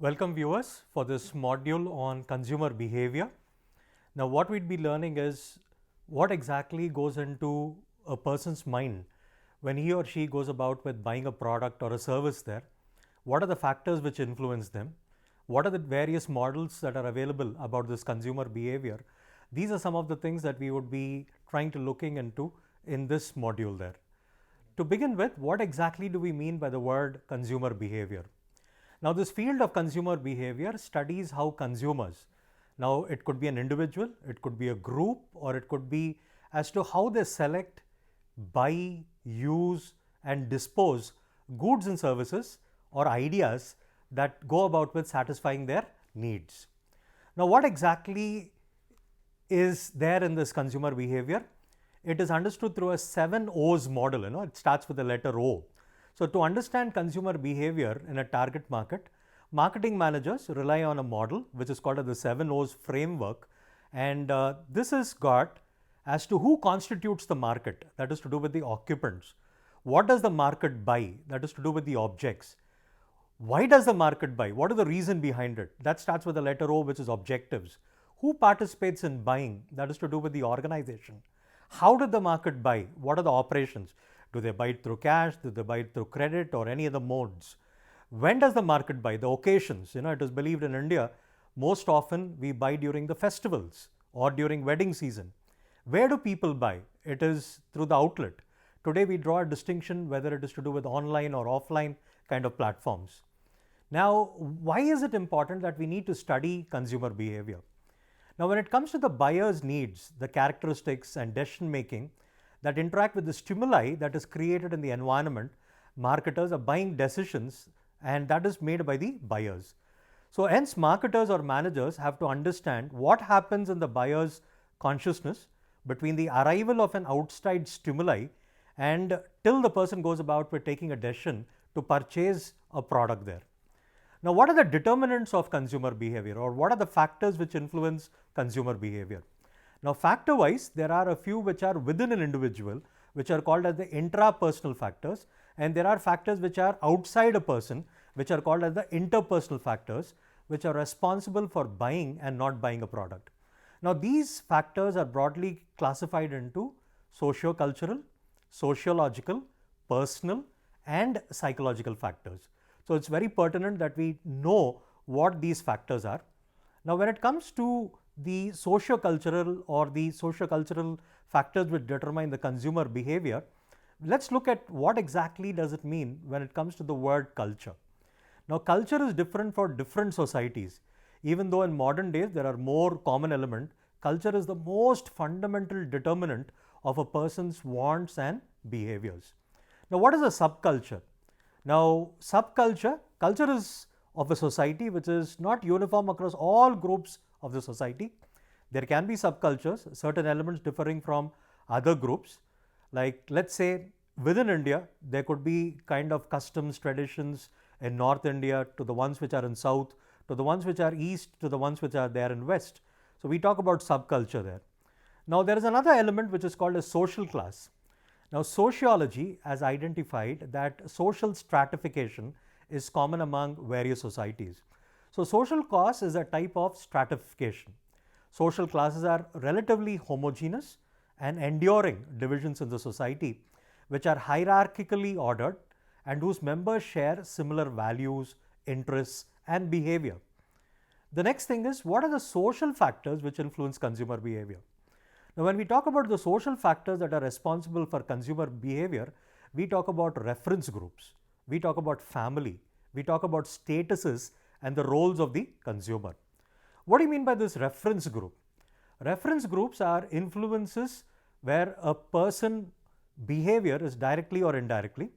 Welcome viewers for this module on consumer behavior. Now what we'd be learning is what exactly goes into a person's mind when he or she goes about with buying a product or a service there. What are the factors which influence them? What are the various models that are available about this consumer behavior? These are some of the things that we would be trying to looking into in this module there. To begin with, what exactly do we mean by the word consumer behavior? Now this field of consumer behavior studies how consumers, now it could be an individual, it could be a group, or it could be as to how they select, buy, use and dispose goods and services or ideas that go about with satisfying their needs. Now what exactly is there in this consumer behavior? It is understood through a 7 O's model. It starts with the letter O. So to understand consumer behavior in a target market, marketing managers rely on a model which is called the 7 O's framework, and this is got as to who constitutes the market, that is to do with the occupants. What does the market buy? That is to do with the objects. Why does the market buy? What is the reason behind it? That starts with the letter O, which is objectives. Who participates in buying? That is to do with the organization. How did the market buy? What are the operations? Do they buy it through cash? Do they buy it through credit or any other modes? When does the market buy? The occasions. It is believed in India, most often we buy during the festivals or during wedding season. Where do people buy? It is through the outlet. Today we draw a distinction whether it is to do with online or offline kind of platforms. Now, why is it important that we need to study consumer behavior? Now, when it comes to the buyer's needs, the characteristics and decision making that interact with the stimuli that is created in the environment, marketers are buying decisions, and that is made by the buyers. So hence marketers or managers have to understand what happens in the buyer's consciousness between the arrival of an outside stimuli and till the person goes about with taking a decision to purchase a product there. Now what are the determinants of consumer behavior, or what are the factors which influence consumer behavior? Now factor wise, there are a few which are within an individual, which are called as the intrapersonal factors, and there are factors which are outside a person, which are called as the interpersonal factors, which are responsible for buying and not buying a product. Now these factors are broadly classified into socio-cultural, sociological, personal and psychological factors. So it's very pertinent that we know what these factors are. Now when it comes to the socio-cultural or the socio-cultural factors which determine the consumer behavior, let's look at what exactly does it mean when it comes to the word culture. Now culture is different for different societies. Even though in modern days there are more common elements, culture is the most fundamental determinant of a person's wants and behaviors. Now what is a subculture? Now culture is of a society which is not uniform across all groups of the society. There can be subcultures, certain elements differing from other groups. Like let's say within India, there could be kind of customs, traditions in North India to the ones which are in South, to the ones which are East, to the ones which are there in West. So we talk about subculture there. Now there is another element which is called a social class. Now sociology has identified that social stratification is common among various societies. So social class is a type of stratification. Social classes are relatively homogeneous and enduring divisions in the society which are hierarchically ordered and whose members share similar values, interests and behavior. The next thing is, what are the social factors which influence consumer behavior? Now when we talk about the social factors that are responsible for consumer behavior, we talk about reference groups, we talk about family, we talk about statuses and the roles of the consumer. What do you mean by this reference group? Reference groups are influences where a person behavior is directly or indirectly.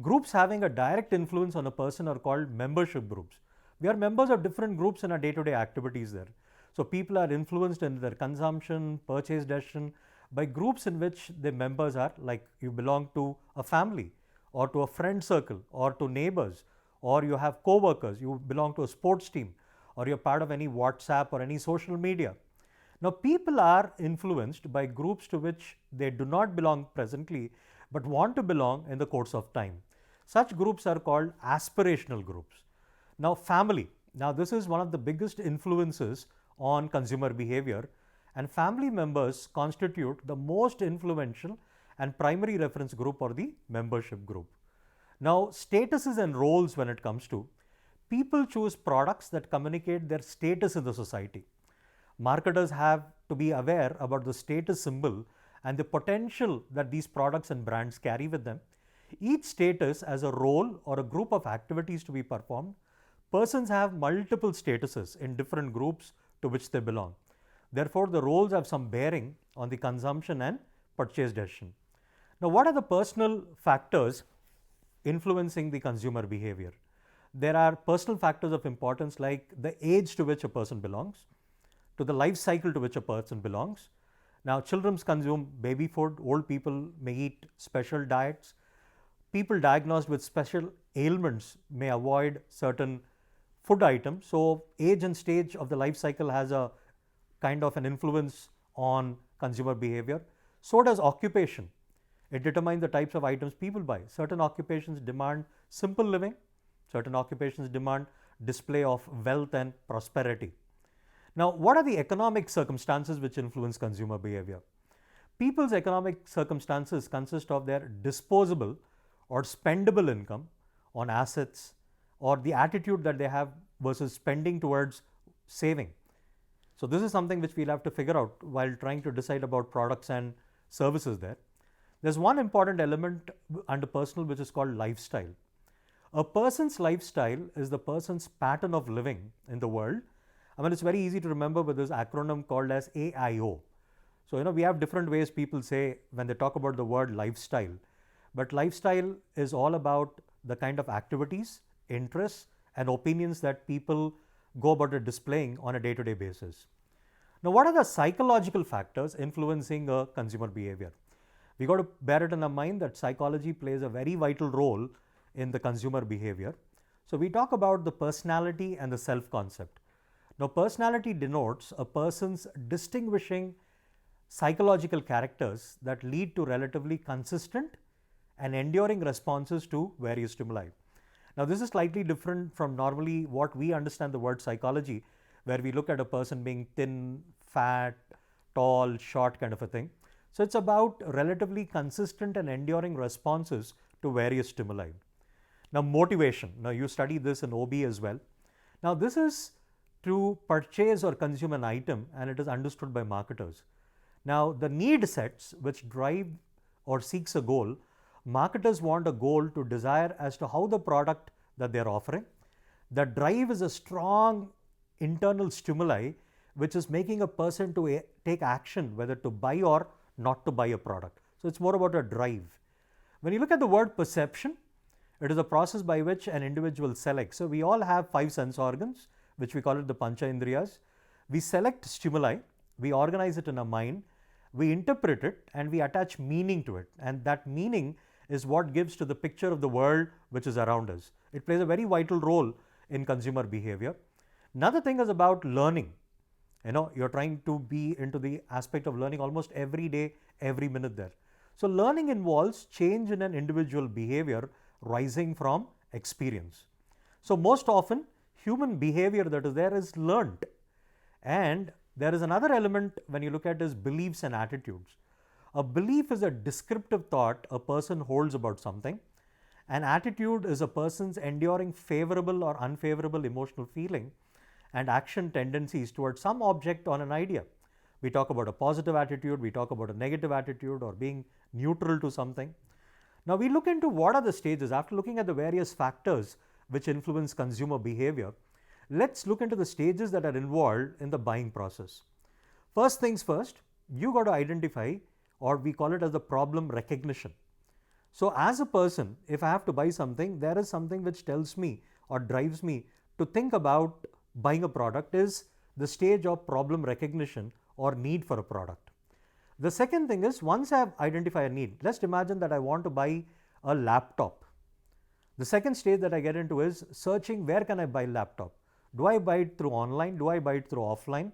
Groups having a direct influence on a person are called membership groups. We are members of different groups in our day-to-day activities there. So people are influenced in their consumption, purchase decision by groups in which the members are, like you belong to a family or to a friend circle or to neighbors, or you have co-workers, you belong to a sports team, or you're part of any WhatsApp or any social media. Now people are influenced by groups to which they do not belong presently but want to belong in the course of time. Such groups are called aspirational groups. Now family, Now, this is one of the biggest influences on consumer behavior, and family members constitute the most influential and primary reference group or the membership group. Now, statuses and roles when it comes to people choose products that communicate their status in the society. Marketers have to be aware about the status symbol and the potential that these products and brands carry with them. Each status has a role or a group of activities to be performed. Persons have multiple statuses in different groups to which they belong. Therefore, the roles have some bearing on the consumption and purchase decision. Now, what are the personal factors influencing the consumer behavior? There are personal factors of importance like the age to which a person belongs, to the life cycle to which a person belongs. Now, children consume baby food, old people may eat special diets, people diagnosed with special ailments may avoid certain food items. So, age and stage of the life cycle has a kind of an influence on consumer behavior. So does occupation. It determines the types of items people buy. Certain occupations demand simple living, certain occupations demand display of wealth and prosperity. Now, what are the economic circumstances which influence consumer behavior? People's economic circumstances consist of their disposable or spendable income on assets or the attitude that they have versus spending towards saving. So, this is something which we'll have to figure out while trying to decide about products and services there. There's one important element under personal which is called lifestyle. A person's lifestyle is the person's pattern of living in the world. I mean, it's very easy to remember with this acronym called as AIO. So, we have different ways people say when they talk about the word lifestyle. But lifestyle is all about the kind of activities, interests, and opinions that people go about it displaying on a day-to-day basis. Now, what are the psychological factors influencing a consumer behavior? We got to bear it in our mind that psychology plays a very vital role in the consumer behavior. So, we talk about the personality and the self-concept. Now, personality denotes a person's distinguishing psychological characters that lead to relatively consistent and enduring responses to various stimuli. Now, this is slightly different from normally what we understand the word psychology, where we look at a person being thin, fat, tall, short kind of a thing. So, it's about relatively consistent and enduring responses to various stimuli. Now, motivation. Now, you study this in OB as well. Now, this is to purchase or consume an item, and it is understood by marketers. Now, the need sets which drive or seeks a goal, marketers want a goal to desire as to how the product that they are offering. The drive is a strong internal stimuli which is making a person to take action whether to buy or not to buy a product. So, it's more about a drive. When you look at the word perception, it is a process by which an individual selects. So, we all have 5 sense organs, which we call it the Pancha Indriyas. We select stimuli, we organize it in our mind, we interpret it, and we attach meaning to it. And that meaning is what gives to the picture of the world which is around us. It plays a very vital role in consumer behavior. Another thing is about learning. You're trying to be into the aspect of learning almost every day, every minute there. So, learning involves change in an individual behavior rising from experience. So, most often human behavior that is there is learnt. And there is another element when you look at is beliefs and attitudes. A belief is a descriptive thought a person holds about something. An attitude is a person's enduring favorable or unfavorable emotional feeling and action tendencies towards some object or an idea. We talk about a positive attitude, we talk about a negative attitude or being neutral to something. Now, we look into what are the stages. After looking at the various factors which influence consumer behavior, let's look into the stages that are involved in the buying process. First things first, you got to identify, or we call it as the problem recognition. So, as a person, if I have to buy something, there is something which tells me or drives me to think about buying a product is the stage of problem recognition or need for a product. The second thing is, once I have identified a need, let's imagine that I want to buy a laptop. The second stage that I get into is searching where can I buy laptop. Do I buy it through online? Do I buy it through offline?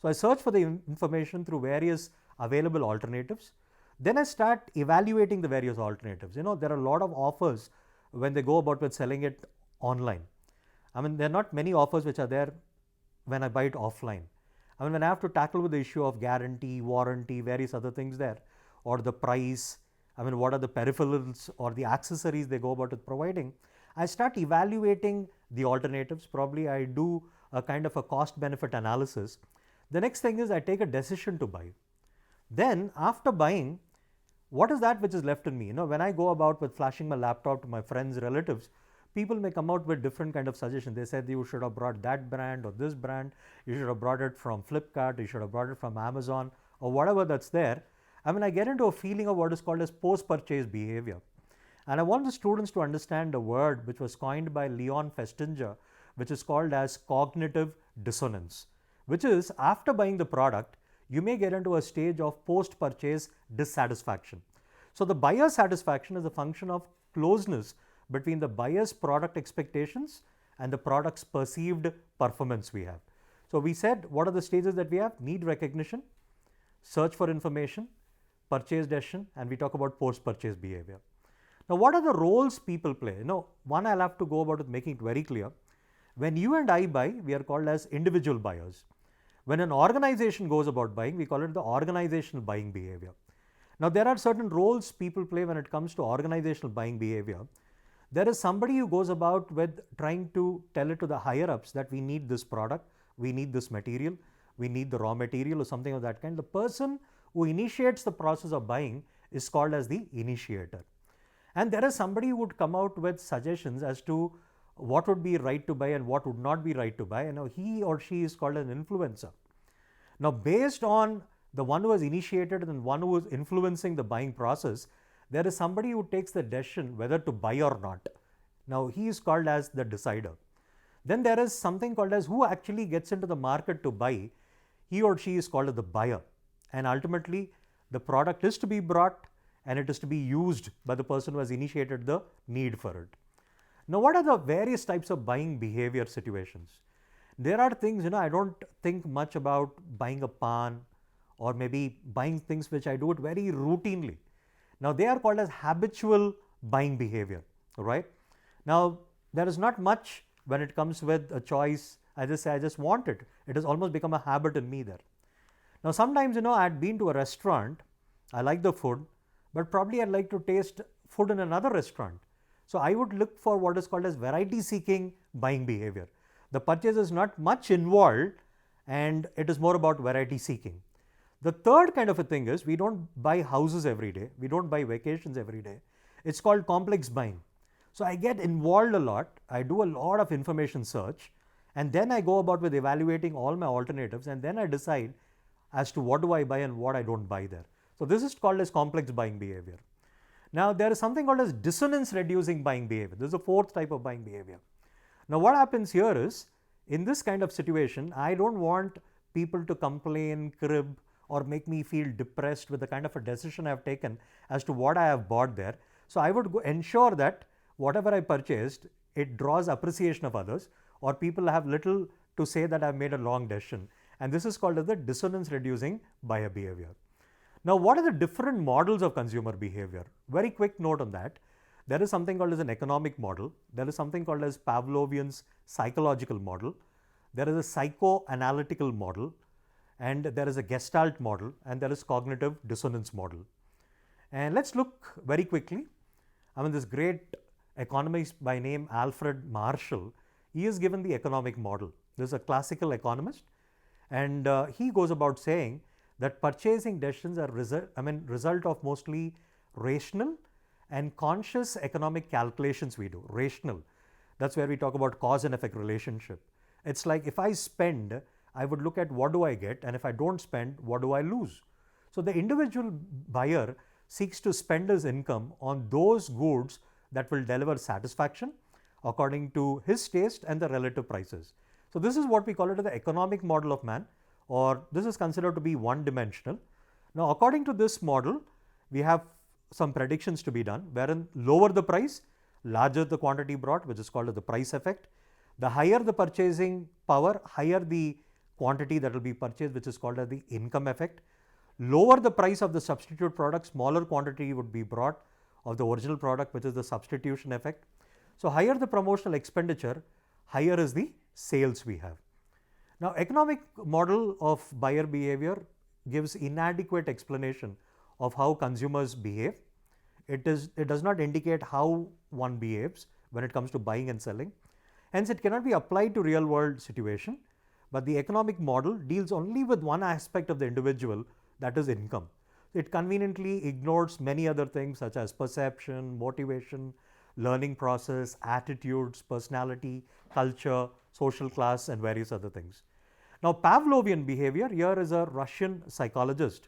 So, I search for the information through various available alternatives. Then I start evaluating the various alternatives. There are a lot of offers when they go about with selling it online. I mean, there are not many offers which are there when I buy it offline. I mean, when I have to tackle with the issue of guarantee, warranty, various other things there, or the price, I mean, what are the peripherals or the accessories they go about with providing, I start evaluating the alternatives. Probably I do a kind of a cost benefit analysis. The next thing is I take a decision to buy. Then after buying, what is that which is left in me? When I go about with flashing my laptop to my friends, relatives, people may come out with different kind of suggestions. They said you should have brought that brand or this brand, you should have brought it from Flipkart, you should have brought it from Amazon or whatever that's there. I mean, I get into a feeling of what is called as post-purchase behavior. And I want the students to understand a word which was coined by Leon Festinger, which is called as cognitive dissonance, which is after buying the product, you may get into a stage of post-purchase dissatisfaction. So the buyer satisfaction is a function of closeness between the buyer's product expectations and the product's perceived performance we have. So we said, what are the stages that we have? Need recognition, search for information, purchase decision, and we talk about post-purchase behavior. Now, what are the roles people play? One, I'll have to go about it making it very clear. When you and I buy, we are called as individual buyers. When an organization goes about buying, we call it the organizational buying behavior. Now, there are certain roles people play when it comes to organizational buying behavior. There is somebody who goes about with trying to tell it to the higher ups that we need this product, we need this material, we need the raw material or something of that kind. The person who initiates the process of buying is called as the initiator. And there is somebody who would come out with suggestions as to what would be right to buy and what would not be right to buy. And he or she is called an influencer. Now, based on the one who has initiated and one who is influencing the buying process, there is somebody who takes the decision whether to buy or not. Now, he is called as the decider. Then there is something called as who actually gets into the market to buy. He or she is called as the buyer. And ultimately, the product is to be brought and it is to be used by the person who has initiated the need for it. Now, what are the various types of buying behavior situations? There are things, I don't think much about buying a pan or maybe buying things which I do it very routinely. Now, they are called as habitual buying behavior, right? Now, there is not much when it comes with a choice. I just say, I just want it. It has almost become a habit in me there. Now, sometimes, I had been to a restaurant, I like the food, but probably I'd like to taste food in another restaurant. So I would look for what is called as variety seeking buying behavior. The purchase is not much involved and it is more about variety seeking. The third kind of a thing is we don't buy houses every day. We don't buy vacations every day. It's called complex buying. So I get involved a lot. I do a lot of information search and then I go about with evaluating all my alternatives and then I decide as to what do I buy and what I don't buy there. So this is called as complex buying behavior. Now, there is something called as dissonance reducing buying behavior. This is the fourth type of buying behavior. Now, what happens here is, in this kind of situation, I don't want people to complain, crib, or make me feel depressed with the kind of a decision I have taken as to what I have bought there. So I would ensure that whatever I purchased, it draws appreciation of others, or people have little to say that I've made a wrong decision. And this is called as the dissonance reducing buyer behavior. Now, what are the different models of consumer behavior? Very quick note on that. There is something called as an economic model. There is something called as Pavlovian's psychological model. There is a psychoanalytical model. And there is a Gestalt model. And there is cognitive dissonance model. And let's look very quickly. This great economist by name Alfred Marshall, he is given the economic model. This is a classical economist. And he goes about saying that purchasing decisions are result of mostly rational and conscious economic calculations we do. Rational, that's where we talk about cause and effect relationship. It's like if I spend, I would look at what do I get, and if I don't spend, what do I lose? So the individual buyer seeks to spend his income on those goods that will deliver satisfaction according to his taste and the relative prices. So this is what we call it as the economic model of man, or this is considered to be one-dimensional. Now, according to this model, we have some predictions to be done, wherein lower the price, larger the quantity brought, which is called the price effect. The higher the purchasing power, higher the quantity that will be purchased, which is called as the income effect. Lower the price of the substitute product, smaller quantity would be brought of the original product, which is the substitution effect. So higher the promotional expenditure, higher is the sales we have. Now, economic model of buyer behavior gives inadequate explanation of how consumers behave. It does not indicate how one behaves when it comes to buying and selling. Hence, it cannot be applied to real world situation. But the economic model deals only with one aspect of the individual, that is income. It conveniently ignores many other things such as perception, motivation, learning process, attitudes, personality, culture, social class, and various other things. Now, Pavlovian behavior, here is a Russian psychologist.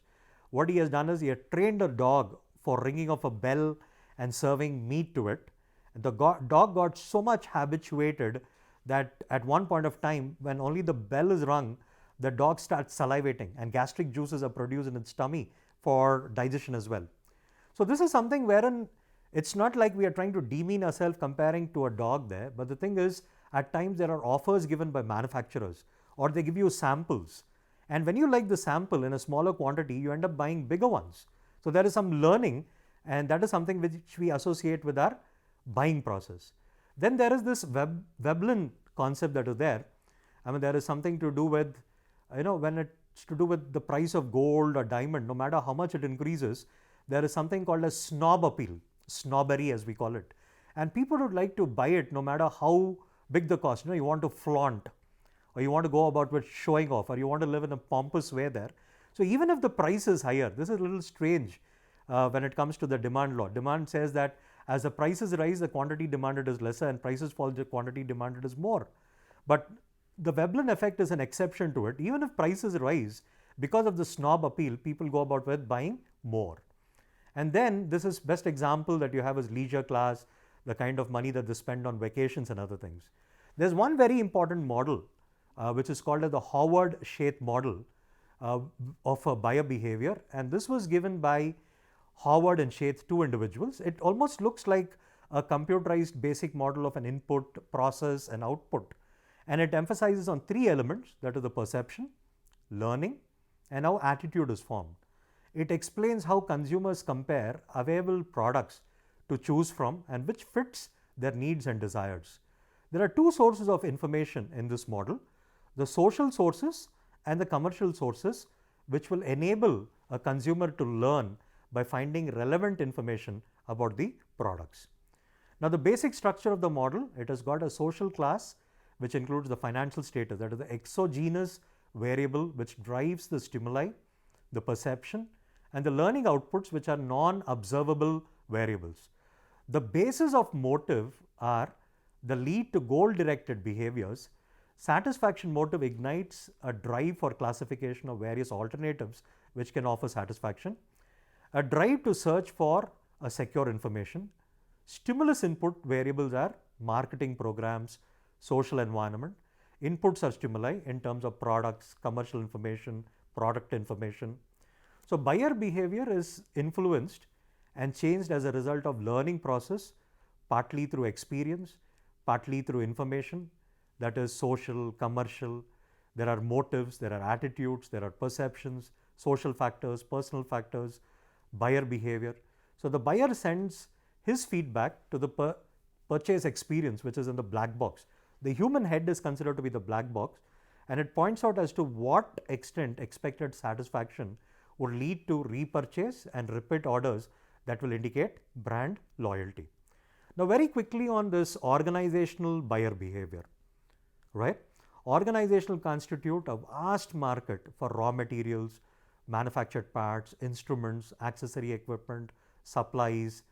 What he has done is he had trained a dog for ringing of a bell and serving meat to it. And the dog got so much habituated that at one point of time, when only the bell is rung, the dog starts salivating and gastric juices are produced in its tummy for digestion as well. So this is something wherein it's not like we are trying to demean ourselves comparing to a dog there, but the thing is, at times there are offers given by manufacturers or they give you samples. And when you like the sample in a smaller quantity, you end up buying bigger ones. So there is some learning, and that is something which we associate with our buying process. Then there is this Veblen concept that is there. I mean, there is something to do with, when it's to do with the price of gold or diamond, no matter how much it increases, there is something called a snob appeal, snobbery as we call it. And people would like to buy it no matter how big the cost. You want to flaunt, or you want to go about with showing off, or you want to live in a pompous way there. So even if the price is higher, this is a little strange when it comes to the demand law. Demand says that as the prices rise, the quantity demanded is lesser, and prices fall, the quantity demanded is more. But the Veblen effect is an exception to it. Even if prices rise, because of the snob appeal, people go about with buying more. And then this is best example that you have is leisure class, the kind of money that they spend on vacations and other things. There's one very important model which is called as the Howard-Shaith model of a buyer behavior, and this was given by Howard and Shaith, two individuals. It almost looks like a computerized basic model of an input, process, and output, and it emphasizes on three elements, that is the perception, learning, and how attitude is formed. It explains how consumers compare available products to choose from and which fits their needs and desires. There are two sources of information in this model, the social sources and the commercial sources, which will enable a consumer to learn by finding relevant information about the products. Now, the basic structure of the model, it has got a social class which includes the financial status, that is the exogenous variable which drives the stimuli, the perception, and the learning outputs which are non-observable variables. The basis of motive are the lead to goal-directed behaviors. Satisfaction motive ignites a drive for classification of various alternatives which can offer satisfaction. A drive to search for a secure information. Stimulus input variables are marketing programs, social environment. Inputs are stimuli in terms of products, commercial information, product information. So buyer behavior is influenced and changed as a result of learning process, partly through experience, partly through information, that is social, commercial. There are motives, there are attitudes, there are perceptions, social factors, personal factors, buyer behavior. So the buyer sends his feedback to the purchase experience, which is in the black box. The human head is considered to be the black box, and it points out as to what extent expected satisfaction would lead to repurchase and repeat orders that will indicate brand loyalty. Now, very quickly on this organizational buyer behavior, right? Organizational constitute a vast market for raw materials, manufactured parts, instruments, accessory equipment, supplies,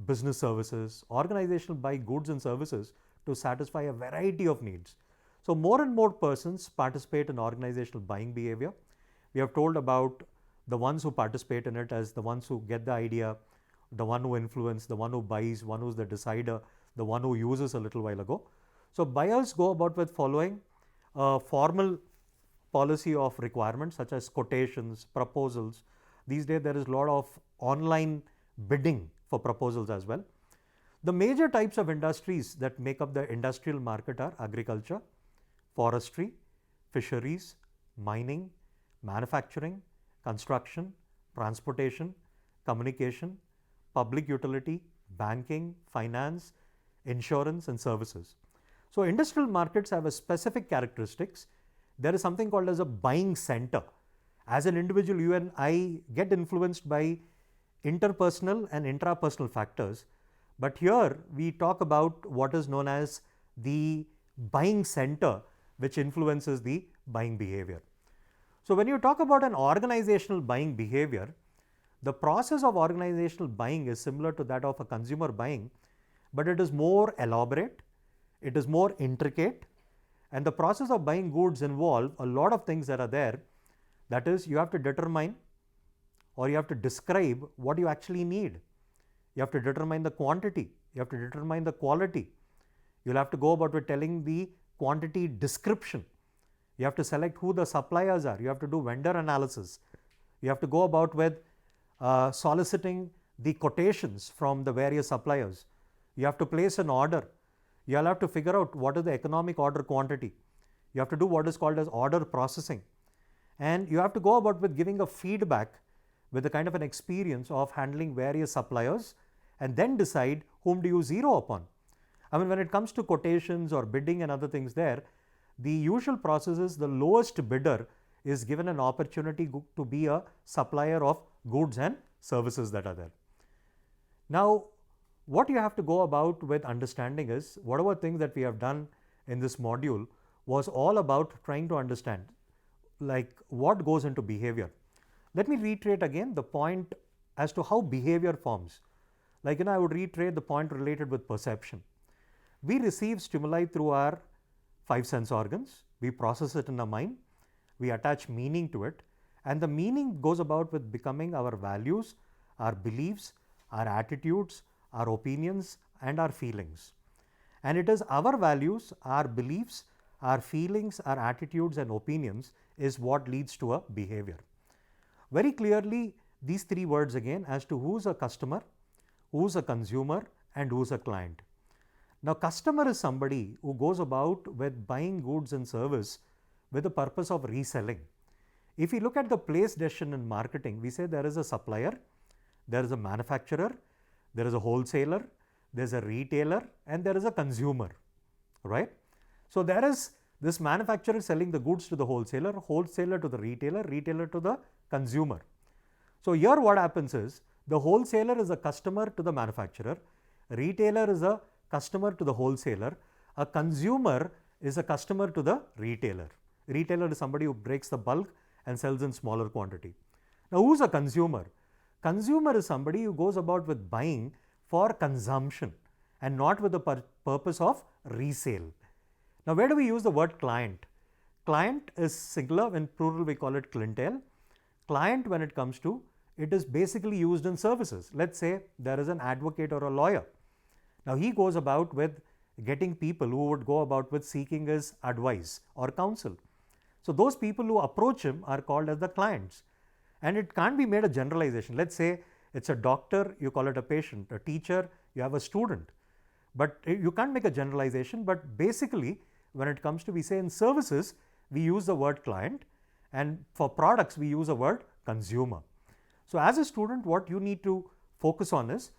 business services. Organizational buy goods and services to satisfy a variety of needs. So more and more persons participate in organizational buying behavior. We have told about the ones who participate in it as the ones who get the idea, the one who influence, the one who buys, one who's the decider, the one who uses a little while ago. So buyers go about with following a formal policy of requirements such as quotations, proposals. These days there is a lot of online bidding for proposals as well. The major types of industries that make up the industrial market are agriculture, forestry, fisheries, mining, manufacturing, construction, transportation, communication, public utility, banking, finance, insurance, and services. So industrial markets have a specific characteristics. There is something called as a buying center. As an individual, you and I get influenced by interpersonal and intrapersonal factors. But here we talk about what is known as the buying center, which influences the buying behavior. So when you talk about an organizational buying behavior, the process of organizational buying is similar to that of a consumer buying, but it is more elaborate, it is more intricate, and the process of buying goods involve a lot of things that are there. That is, you have to determine or you have to describe what you actually need. You have to determine the quantity, you have to determine the quality. You'll have to go about with telling the quantity description. You have to select who the suppliers are. You have to do vendor analysis. You have to go about with soliciting the quotations from the various suppliers. You have to place an order. You'll have to figure out what is the economic order quantity. You have to do what is called as order processing. And you have to go about with giving a feedback with a kind of an experience of handling various suppliers and then decide whom do you zero upon. I mean, when it comes to quotations or bidding and other things there, the usual process is the lowest bidder is given an opportunity to be a supplier of goods and services that are there. Now, what you have to go about with understanding is whatever things that we have done in this module was all about trying to understand like what goes into behavior. Let me reiterate again the point as to how behavior forms. Like, I would reiterate the point related with perception. We receive stimuli through our 5 sense organs, we process it in our mind, we attach meaning to it, and the meaning goes about with becoming our values, our beliefs, our attitudes, our opinions, and our feelings. And it is our values, our beliefs, our feelings, our attitudes, and opinions is what leads to a behavior. Very clearly, these 3 words again as to who's a customer, who's a consumer, and who's a client. Now, customer is somebody who goes about with buying goods and service with the purpose of reselling. If we look at the place decision in marketing, we say there is a supplier, there is a manufacturer, there is a wholesaler, there is a retailer, and there is a consumer, right? So there is this manufacturer selling the goods to the wholesaler, wholesaler to the retailer, retailer to the consumer. So here what happens is the wholesaler is a customer to the manufacturer, retailer is a customer to the wholesaler, a consumer is a customer to the retailer. Retailer is somebody who breaks the bulk and sells in smaller quantity. Now, who's a consumer? Consumer is somebody who goes about with buying for consumption and not with the purpose of resale. Now, where do we use the word client? Client is singular, in plural we call it clientele. Client, when it comes to, it is basically used in services. Let's say there is an advocate or a lawyer. Now, he goes about with getting people who would go about with seeking his advice or counsel. So, those people who approach him are called as the clients. And it can't be made a generalization. Let's say it's a doctor, you call it a patient, a teacher, you have a student. But you can't make a generalization, but basically when it comes to, we say in services, we use the word client, and for products we use the word consumer. So as a student, what you need to focus on is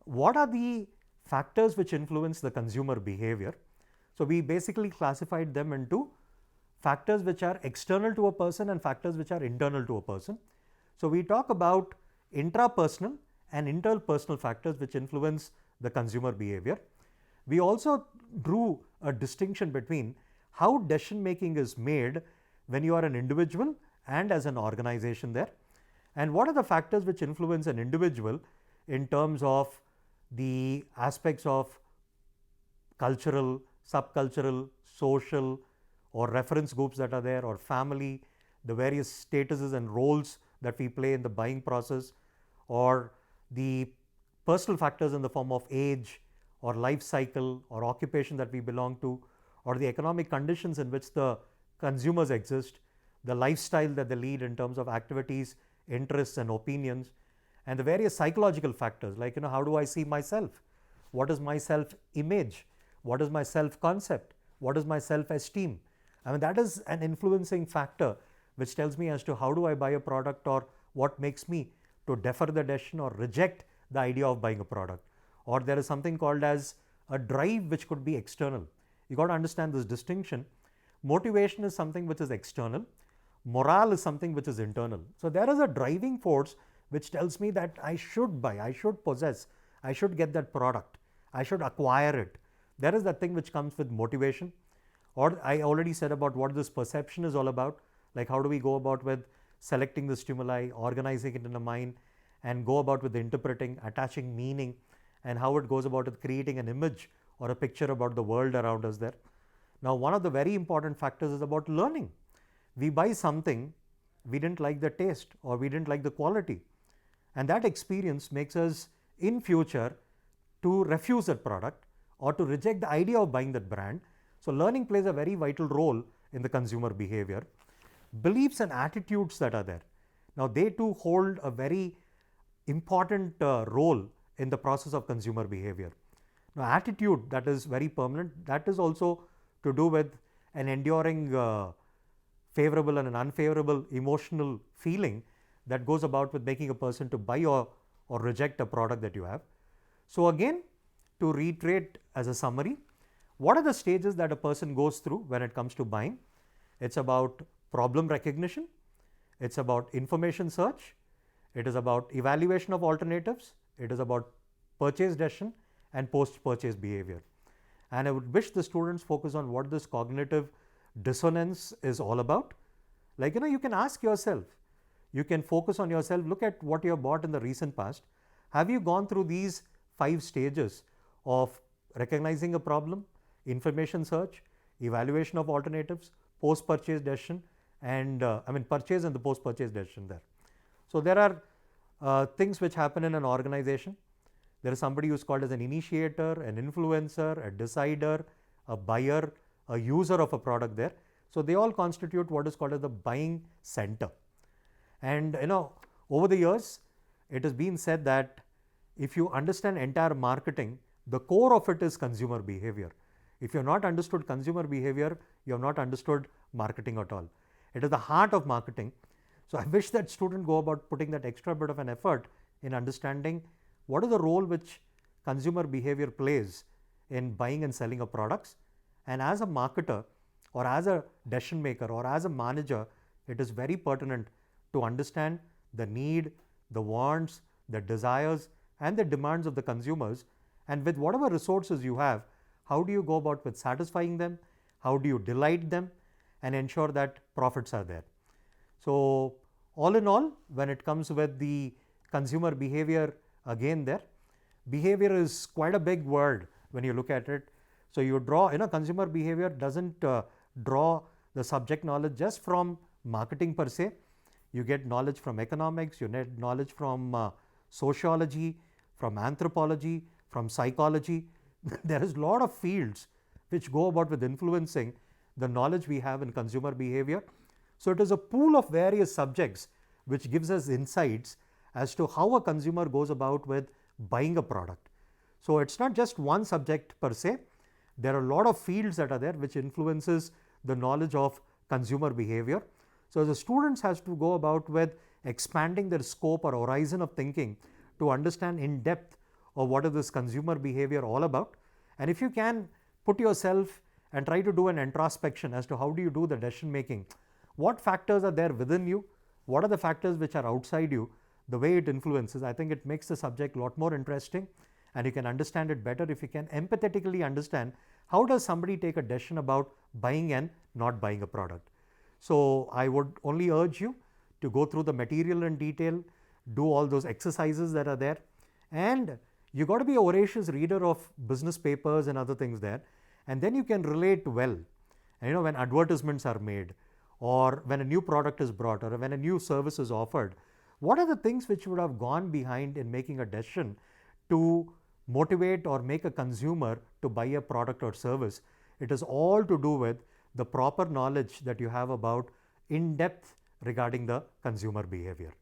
what are the factors which influence the consumer behavior. So we basically classified them into factors which are external to a person and factors which are internal to a person. So we talk about intrapersonal and interpersonal factors which influence the consumer behavior. We also drew a distinction between how decision making is made when you are an individual and as an organization there, and what are the factors which influence an individual in terms of the aspects of cultural, subcultural, social, or reference groups that are there, or family, the various statuses and roles that we play in the buying process, or the personal factors in the form of age or life cycle or occupation that we belong to, or the economic conditions in which the consumers exist, the lifestyle that they lead in terms of activities, interests, and opinions, and the various psychological factors like, how do I see myself? What is my self-image? What is my self-concept? What is my self-esteem? I mean, that is an influencing factor which tells me as to how do I buy a product, or what makes me to defer the decision or reject the idea of buying a product. Or there is something called as a drive which could be external. You got to understand this distinction. Motivation is something which is external. Morale is something which is internal. So there is a driving force which tells me that I should buy, I should possess, I should get that product, I should acquire it. There is that thing which comes with motivation. Or I already said about what this perception is all about, like how do we go about with selecting the stimuli, organizing it in the mind, and go about with interpreting, attaching meaning, and how it goes about with creating an image or a picture about the world around us there. Now, one of the very important factors is about learning. We buy something, we didn't like the taste or we didn't like the quality, and that experience makes us in future to refuse that product or to reject the idea of buying that brand. So learning plays a very vital role in the consumer behavior. Beliefs and attitudes that are there, now they too hold a very important role in the process of consumer behavior. Now attitude that is very permanent, that is also to do with an enduring favorable and an unfavorable emotional feeling that goes about with making a person to buy or reject a product that you have. So again, to reiterate as a summary, what are the stages that a person goes through when it comes to buying? It's about problem recognition, it's about information search, it is about evaluation of alternatives, it is about purchase decision and post-purchase behavior. And I would wish the students focus on what this cognitive dissonance is all about. Like, you can ask yourself, you can focus on yourself, look at what you have bought in the recent past. Have you gone through these 5 stages of recognizing a problem, information search, evaluation of alternatives, post-purchase decision, and purchase and the post-purchase decision there. So there are things which happen in an organization. There is somebody who is called as an initiator, an influencer, a decider, a buyer, a user of a product there. So they all constitute what is called as the buying center. And over the years, it has been said that if you understand entire marketing, the core of it is consumer behavior. If you have not understood consumer behavior, you have not understood marketing at all. It is the heart of marketing. So I wish that students go about putting that extra bit of an effort in understanding what is the role which consumer behavior plays in buying and selling of products. And as a marketer or as a decision maker or as a manager, it is very pertinent to understand the need, the wants, the desires and the demands of the consumers, and with whatever resources you have, how do you go about with satisfying them, how do you delight them and ensure that profits are there. So all in all, when it comes with the consumer behavior, again there, behavior is quite a big word when you look at it. So you draw, consumer behavior doesn't draw the subject knowledge just from marketing per se. You get knowledge from economics, you get knowledge from sociology, from anthropology, from psychology. There is a lot of fields which go about with influencing the knowledge we have in consumer behavior. So it is a pool of various subjects which gives us insights as to how a consumer goes about with buying a product. So it's not just one subject per se. There are a lot of fields that are there which influences the knowledge of consumer behavior. So the students has to go about with expanding their scope or horizon of thinking to understand in depth of what is this consumer behavior all about. And if you can put yourself and try to do an introspection as to how do you do the decision making, what factors are there within you, what are the factors which are outside you, the way it influences, I think it makes the subject a lot more interesting, and you can understand it better if you can empathetically understand how does somebody take a decision about buying and not buying a product. So I would only urge you to go through the material in detail, do all those exercises that are there, and you got to be a voracious reader of business papers and other things there, and then you can relate well. And when advertisements are made, or when a new product is brought, or when a new service is offered, what are the things which would have gone behind in making a decision to motivate or make a consumer to buy a product or service? It is all to do with the proper knowledge that you have about in depth regarding the consumer behavior.